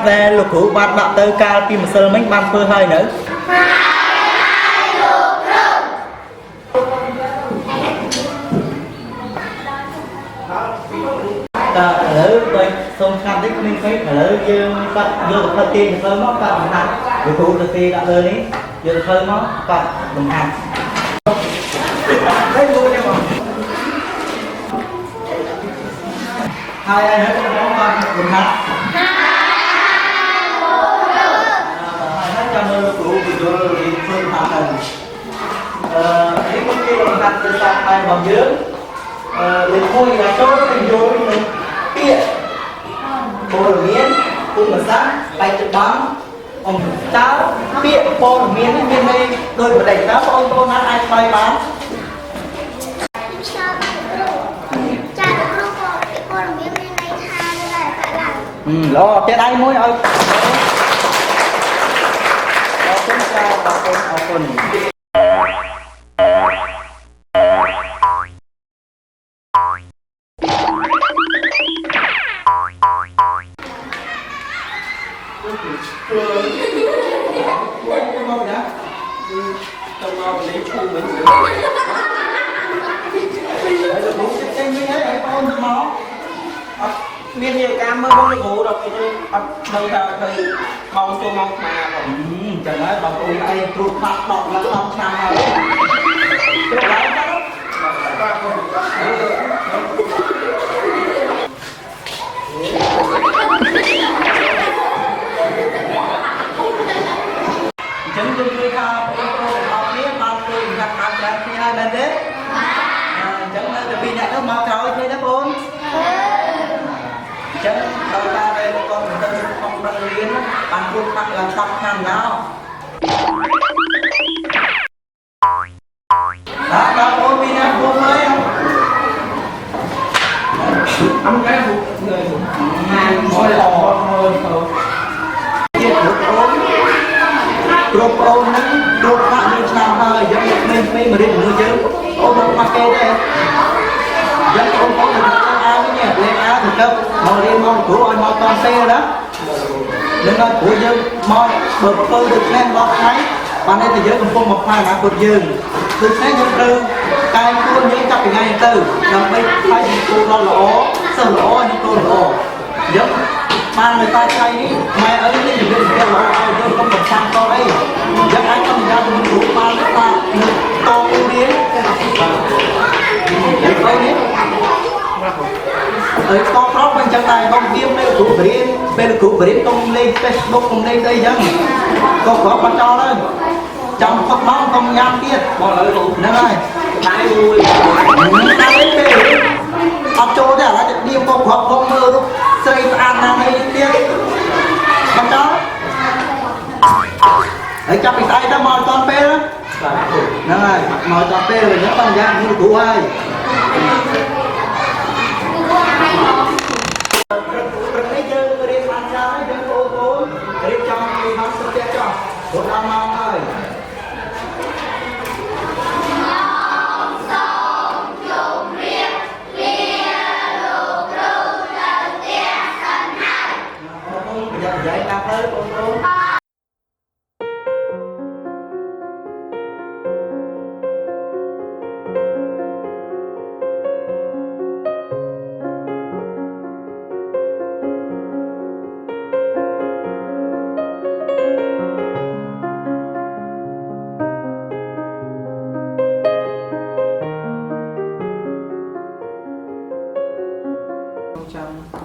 về lục hữu ban bạc tới cao tim mà sơ mấy ban phơi hơi nữa lỡ đây xong tham tích mình phải lỡ dương bắt dương thật tiền phơi móc cả bằng hàng lục hữu được tiền đã lời đấy dương phơi móc cả bằng hàng đấy luôn em ạ hai anh hết món con bằng hàng cho nên cụ thì tôi đi phương hạ hành những cái bằng hành từ sau hai bằng dưới lên thôi là cho nó thành vô mình kia bồ đồ miến cùng là sáng tay chụp bám ông cháu kia bồ đồ miến bên đây đôi mà đẩy cháu ông cô nó ai xoay bám lo trên đây mới ơi con sao bà con ở con miền nhiều cam mới bông vụ đọc đây là thì bông cho mong mà chẳng nói bông ui đây tụt mặt đọc là không sao chẳng dùng người ta họ biết bao tôi gặp mặt chẳng khi hai bên đấy chẳng nói là vì nhận nó mau trời thế đó bốn chẳng đầu ta đây con người ta không đang liên bằng phương pháp làm sao tham nào đó đó cô đi ra cô mới không cái người hàng mỗi lò chia được ôn nắng đốt phát lên sao hơi dẫn lên mấy mà đi một người chứ ôn nó mặc kê đây dẫn ôn có được áo nhỉ lên áo thì đâu mà đi mong của ôn mong con xe đó nên là của dân mong bờ phơi được xem bọc thấy và đây thì giới cùng phong một hai là cột dừng từ sáng đến từ cái cuốn những cặp ngày từ làm bây phải những cô lo lỗ sờ lỗ những cô lỗ giống mà người ta say đi mẹ ở đây thì đừng cái lỗ ai dân không được sang con ấy dân ai không ra thì mình đủ ba nước ta to ưu điến để coi nhé ở con đó bên trong này con viêm đây là cụ bền công lên Facebook công lên đây dân con có con cho lên trong phật bóng không nham tiết bỏ lời cụ nữa này thái vui ta đến đây học chỗ để là đi con học không mơ lúc xây an nam đây tiết con chó ở trong bị tay ta mỏi con phê đó nữa này mỏi con phê rồi nhớ con dạng như cụ ơi một năm mong ơi dạy làm tới cô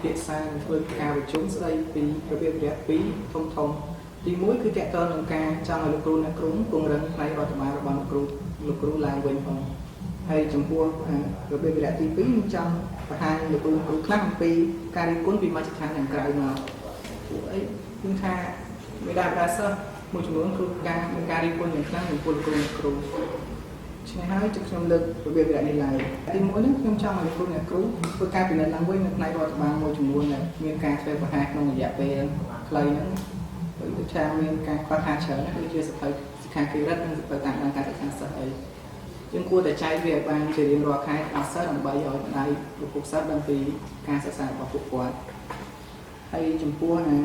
hiện sang với ca về chúng đây vì cái việc đẹp phí thông thì mỗi cứ kẹt tên làm ca trong là lục run cùng rừng này vào tầm ai bằng lục run làm quên phòng hay chấm cua cái việc đẹp tí phí trong và hai lục run khác phí ca đi cuốn vì mai chỉ hàng cài mà ấy nhưng tha mới đa sơ một chúng muốn ca đi cuốn những khác những cuốn này hai chục trăm lực của việc này là thì mỗi nước trong là cô nhà cứu tôi ca vì làm quên này rồi bằng môi trường luôn này miền ca thuê và hạt nông dạ về lấy nó với cha miền ca qua hạt trở nó chưa sẽ thấy khang kia rất nên phải tặng đang cả thực sự ấy nhưng cua để trái việc bằng chỉ điểm rồi khai ở sát làm bây giờ đây cuộc sát đăng ký ca sẽ xài vào cuộc quạt hay chấm cua này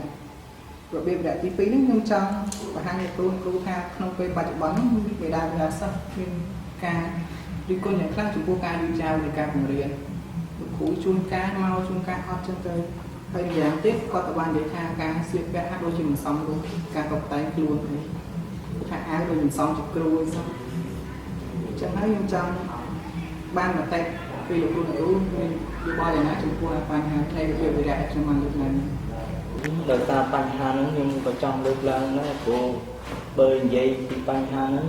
របៀបរយៈទី2នេះខ្ញុំចង់បង្ហាញឲ្យគ្រូថាក្នុងពេលបច្ចុប្បន្នបេដាបេដាសិស្សមានការរិះគន់យ៉ាងខ្លាំងចំពោះការយឺតយ៉ាវនៃការបង្រៀនលោកគ្រូជួនកាលមកជួនកាលអត់ចឹងទៅហើយយ៉ាងទៀតគាត់ក៏បាននិយាយថាការស្លៀកពាក់ហាក់ដូចជាមិនសមរម្យការតុបតែងខ្លួននេះថាអាវដូចមិនសមជាគ្រូអីសោះចឹងហើយខ្ញុំចង់បានមតិពីលោកគ្រូមានយោបល់យ៉ាងណាចំពោះបញ្ហាផ្នែករបៀបវិរៈដែលខ្ញុំបានលើកឡើងដោយសារបញ្ហាហ្នឹងខ្ញុំក៏ចង់លើកឡើងដែរព្រោះបើនិយាយពីបញ្ហាហ្នឹង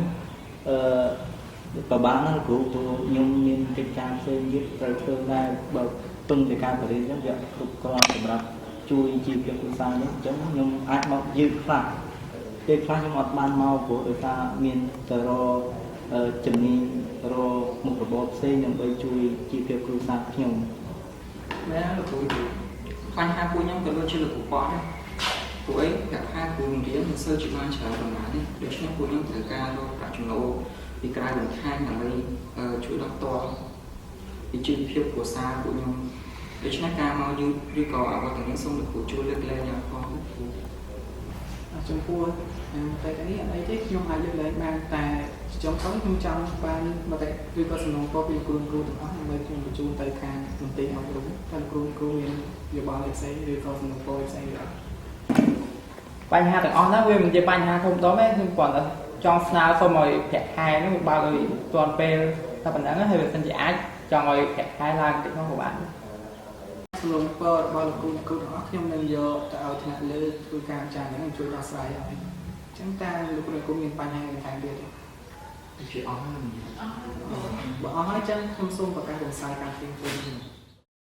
ប្រហែលហ្នឹងគ្រូខ្ញុំមានកិច្ចការផ្សេងទៀតត្រូវធ្វើដែរបើពឹងពីការបរិញ្ញាបត្រវាគ្រប់គ្រាន់សម្រាប់ជួយជីវភាពគ្រួសារនេះអញ្ចឹងខ្ញុំអាចមកយឺតខ្លះពេលខ្លះខ្ញុំអត់បានមកព្រោះដោយសារមានទៅរកជំនាញរកមុខរបរផ្សេងដើម្បីជួយជីវភាពគ្រួសារខ្ញុំមែនលោកគ្រូបញ្ហាពួកខ្ញុំក៏ដូចជាលោកគ្រូប៉ដែរពួកអីកាត់ហាគ្រូបង្រៀនមិនសូវជាបានច្រើនប៉ុន្មានទេដូច្នេះពួកខ្ញុំត្រូវការរកប្រាក់ចំណូលពីក្រៅបន្ថែមដើម្បីជួយដល់តរពីជីវភាពគ្រួសារពួកខ្ញុំដូច្នេះការមកយឺតឬក៏អ្វីទាំងនេះសូមលោកគ្រូជួយលើកលែងយ៉ាងផងលោកគ្រូចំពោះតែនេះអីទេខ្ញុំអាចលើកលែងបានតែចុងក្រោយខ្ញុំចង់បានមតិឬក៏សំណុំពរពីគ្រូទាំងអស់ដើម្បីខ្ញុំបញ្ជូនទៅខាងមន្ទីរអប់រំថាគ្រូមានយោបល់អីផ្សេងឬក៏សំណុំពរផ្សេងឬអត់បញ្ហាទាំងអស់ហ្នឹងវាមិនជាបញ្ហាធំដុំទេខ្ញុំគ្រាន់តែចង់ស្នើសុំឲ្យប្រាក់ខែហ្នឹងវាបើកឲ្យទាន់ពេលតែប៉ុណ្្នឹងហើយបើសិនជាអាចចង់ឲ្យប្រាក់ខែឡើងតិចមកក៏បានសំណុំពររបស់លោកគ្រូទាំងអស់ខ្ញុំនឹងយកទៅឲ្យថ្នាក់លើធ្វើការចារហ្នឹងជួយដោះស្រាយឲ្យអញ្ចឹងតើលោកគ្រូមានបញ្ហាអ្វីថែមទៀតទេជាអស់ហើយបើអស់ហើយចឹងខ្ញុំសូមប្រកាសរំសាយការផ្សេងៗ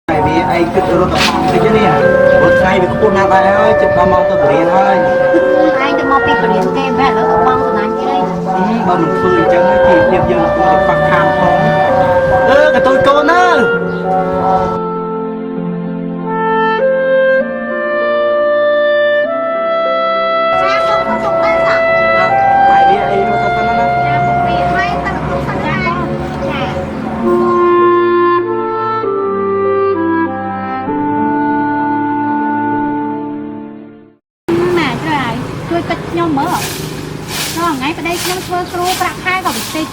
តែវាអីគិតរត់ទៅតិចនេះព្រោះថ្ងៃវាខ្ពស់ណាស់ដែរហើយចិត្តដល់មកទៅបរៀនហើយឯងទៅមកពីបរៀនគេបែរឥឡូវក៏បងសំណាញ់គេហើយបើមិនធ្វើអញ្ចឹងទេភាពយើងខ្វះខាតផងកតុយកូនណាខ្ញុំធ្វើគ្រូប្រាក់ខែក៏បន្តិច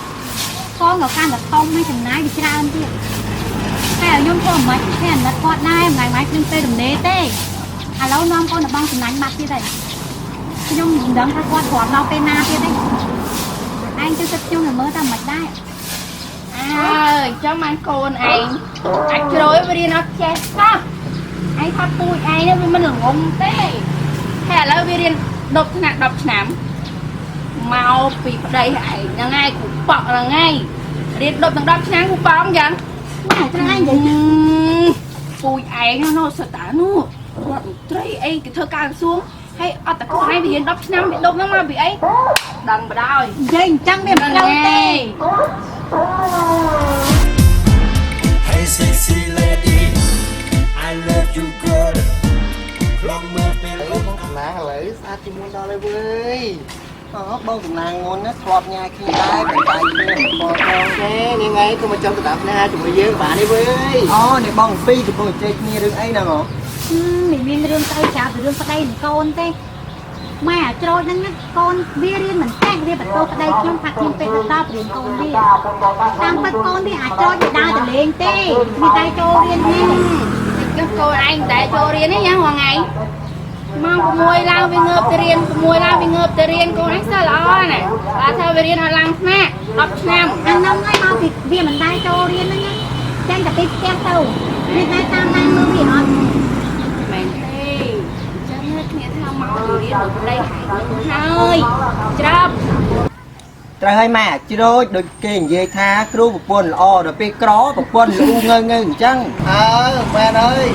កូនក៏កាន់តែធំហើយចំណាយវាច្រើនទៀតតែខ្ញុំធ្វើមិនខ្មិចទេអាណិតគាត់ដែរថ្ងៃៗខ្ញុំពេលដំណេរទេឥឡូវនាំកូនទៅបងចំណាញ់បាត់ទៀតហើយខ្ញុំមិនដឹងថាគាត់គ្រាន់ដល់ពេលណាទៀតទេឯងទៅគិតខ្ញុំនឹងមើលតែមិនដែរអើយចាំបានកូនឯងអាចជ្រោយវារៀនអត់ចេះសោះឯងថាពូជឯងនេះវាមិនល្ងងទេតែឥឡូវវារៀន10ឆ្នាំ10ឆ្នាំមកពីប្តីឯងហ្នឹងហើយគ្រូប៉ក់ហ្នឹងហើយរៀន10ទាំង10ឆ្នាំគ្រូប៉ក់អញ្ចឹងតែត្រង់ឯងនិយាយពូជឯងនោះសិតតានោះរដ្ឋមន្ត្រីអីគេធ្វើការក្រសួងហើយអត់តែខ្លួនឯងវារៀន10ឆ្នាំវា10ហ្នឹងមកពីអីដឹងបដ ாய் និយាយអញ្ចឹងវាមិនត្រូវទេ Hey sexy lady I love you girl ខ្លងមើលពេលអូនកំឡាឥឡូវស្អាតជាមួយដល់ហើយវើយបងកំឡាងុនណាធ្លាប់ញ៉ាគ្នាដែរតែតែគ្នាមិនខកទេនេះថ្ងៃក៏មកចង់ស្ដាប់ណាជាមួយយើងបានទេវើយអូនេះបងពីរកំពុងជែកគ្នារឿងអីហ្នឹងមិនមានរឿងទៅចាប់រឿងប្តីនឹងកូនទេម៉ែអាចច្រូចហ្នឹងកូនវារៀនមិនចេះវាបន្ទោប្តីខ្ញុំថាខ្ញុំពេលទៅដល់រៀនកូនវាតាមពិតកូនវាអាចច្រូចវាដើរទៅលេងទេមានតែចូលរៀនទេចុះកូនឯងតែចូលរៀននេះយ៉ាងថ្ងៃម៉ោង6ឡើងវាងើបទៅរៀន6ឡើងវាងើបទៅរៀនកូនឯងសិលល្អណាស់បើថាវារៀនឲ្យឡើងថ្នាក់10ឆ្នាំអាហ្នឹងហើយមកពីវាមិនដែរចូលរៀនហ្នឹងចេញតែពីផ្ទះទៅមានតែតាមតាមមើលវាអត់មែនទេចឹងគ្នាថាមករៀនដល់ប្តីហើយច្រាប់ត្រូវឲ្យម៉ែជ្រោចដូចគេនិយាយថាគ្រូប្រពន្ធល្អដល់ពេលក្រប្រពន្ធលូងើអញ្ចឹងម៉ែអើយ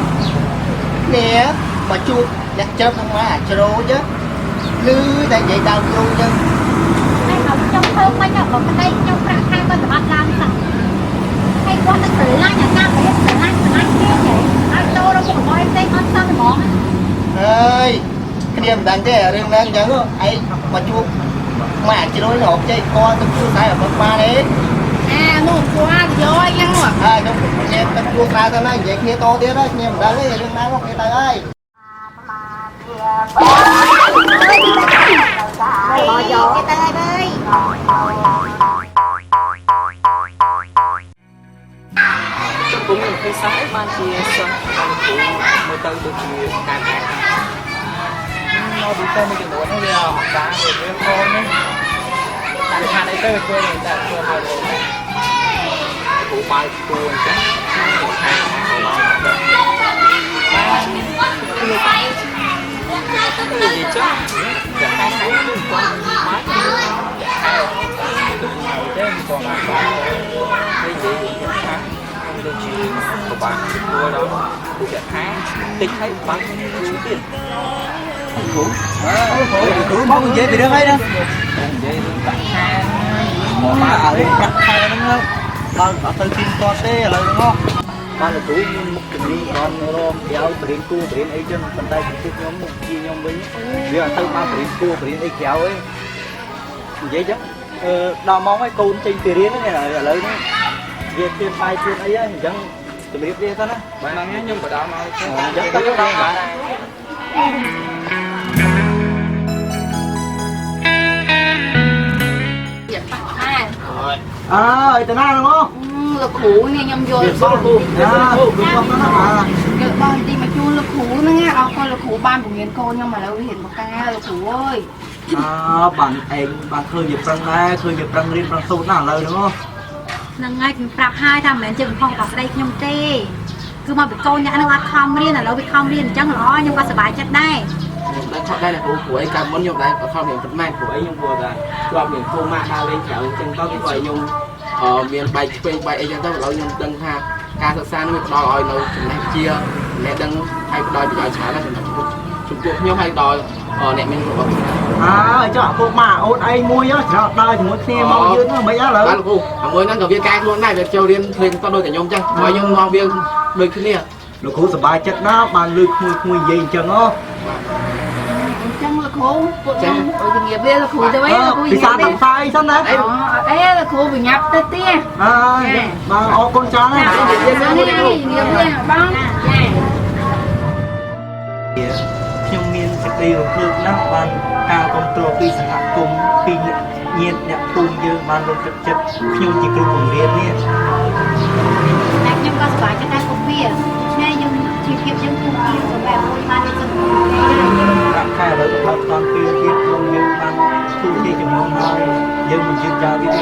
នេះមកជួបអ្នកជើបហ្នឹងមកជ្រោចឮតែនិយាយដើមគ្រូអញ្ចឹងហើយខ្ញុំចង់ធ្វើមិនដល់ប្តីខ្ញុំប្រាក់ខែក៏សម្បត្តិឡើងសោះហើយគាត់ទៅស្រឡាញ់អាការប្រហែលស្រឡាញ់គេទេឲ្យចូលរកមុខរបរផ្សេងអត់សោះហ្មងអើយគ្នាមិនដឹងទេរឿងហ្នឹងអញ្ចឹងឯងមកជួបម៉ែជ្រោយរកចេកគាត់ទៅជួបតែអត់បានទេនោះគាត់យកអញ្ចឹងខ្ញុំនិយាយទៅជួបក្រៅទៅណានិយាយគ្នាតទៀតហើយគ្នាមិនដឹងទេរឿងណាមកគេទៅហើយ បានជាសិស្សបានគ្រូមើលទៅដូចជាការខែមកពីទៅមួយចំនួននេះវាអត់ការវាខូចនេះតែខាងនេះទៅជួយតែជួយឲ្យគ្រូបាយគួរអញ្ចឹងបាននិយាយចាស់តែខែគឺគាត់បានហើយទេមិនគាត់បានហើយនិយាយថាដូចជាប្របាក់គួរដល់គូចាក់ខែតិចហើយបានជួយទៀតគ្រូមកនិយាយពីរឿងអីណានិយាយរឿងប្រាក់ខែមកមកឲ្យប្រាក់ខែហ្នឹងដល់អត់ទៅជិះតទេឥឡូវហ្នឹងបានលោកគ្រូមានមុខជំនាញបានរំក្រៅបរិញ្ញាគូបរិញ្ញាអីចឹងប៉ុន្តែជំនួសខ្ញុំមកជាខ្ញុំវិញវាអត់ទៅបានបរិញ្ញាគូបរិញ្ញាអីក្រៅឯងនិយាយចឹងដល់ម៉ោងហើយកូនចេញពីរៀនហ្នឹងឥឡូវនេះវាជឿនបាយជឿនអីហ្នឹងអញ្ចឹងជម្រាបលាទៅណាបាទខ្ញុំបដោមកអញ្ចឹងទៅដល់បាទអើយតាណាហ្នឹងលោកគ្រូនេះខ្ញុំយកបងគ្រូយកបងទីមកជួលលោកគ្រូហ្នឹងអរគុណលោកគ្រូបានបង្រៀនកូនខ្ញុំឥឡូវរៀនបកាលោកគ្រូអើយបានឯងបានឃើញវាប្រឹងដែរឃើញវាប្រឹងរៀនប្រឹងសូត្រណាឥឡូវហ្នឹងហ្នឹងហើយខ្ញុំប្រាប់ហើយថាមិនមែនជាកំហុសរបស់ស្ដីខ្ញុំទេគឺមកពីកូនអ្នកហ្នឹងអត់ខំរៀនឥឡូវវាខំរៀនអញ្ចឹងល្អខ្ញុំក៏សប្បាយចិត្តដែរខ្ញុំខកដែរគ្រូព្រោះអីកាលមុនខ្ញុំដែរខំរៀនប៉ុន្មានព្រោះអីខ្ញុំព្រោះតែធ្លាប់រៀនគ្រូម៉ាក់ដើរលេងក្រៅអញ្ចឹងទៅគេឲ្យខ្ញុំមានបែកឆ្វេងបែកអីចឹងទៅឥឡូវខ្ញុំដឹងថាការសិក្សានេះវាផ្ដល់ឲ្យនៅចំណេះជាអ្នកដឹងឲ្យផ្ដល់ប្រយោជន៍ច្រើនណាស់សម្រាប់ចំពោះខ្ញុំឲ្យដល់អ្នកមានគ្រប់របស់ចុះពួកម៉ាអូនឯងមួយច្រើនដើរជាមួយគ្នាមកយឺតហ្នឹងមិនអីឥឡូវបាទគ្រូមួយហ្នឹងក៏វាកែខ្លួនដែរវាចូលរៀនភ្លេងក៏ដូចតែខ្ញុំចឹងហើយខ្ញុំមកវាដូចគ្នាលោកគ្រូសប្បាយចិត្តណាស់បានលើកក្មួយនិយាយអញ្ចឹងអញ្ចឹងលោកគ្រូពួកខ្ញុំជំរាបលាលោកគ្រូទៅវិញលោកគ្រូពិសាតាមផ្សាយសិនណាអត់អីលោកគ្រូវិញ្ញាប់ទៅទៀតបាទអរគុណច្រើនណាស់ជំរាបលាបងចាខ្ញុំមានសេចក្តីរំភើបណាស់បានការគ្រប់គ្រងពីសហគមន៍ពីញាតិអ្នកភូមិយើងបានលើកទឹកចិត្តខ្ញុំជាគ្រូបង្រៀននេះតែខ្ញុំក៏សប្បាយចិត្តដែរពួកវាឆ្នៃយើងជីវភាពយើងភូមិយើងសម្រាប់មួយបានរៀនសង្គមប្រាក់ខែឥឡូវទៅដល់2ទៀតខ្ញុំយើងបានទូទីចំនួនហើយយើងមិនជឿចាវាទេ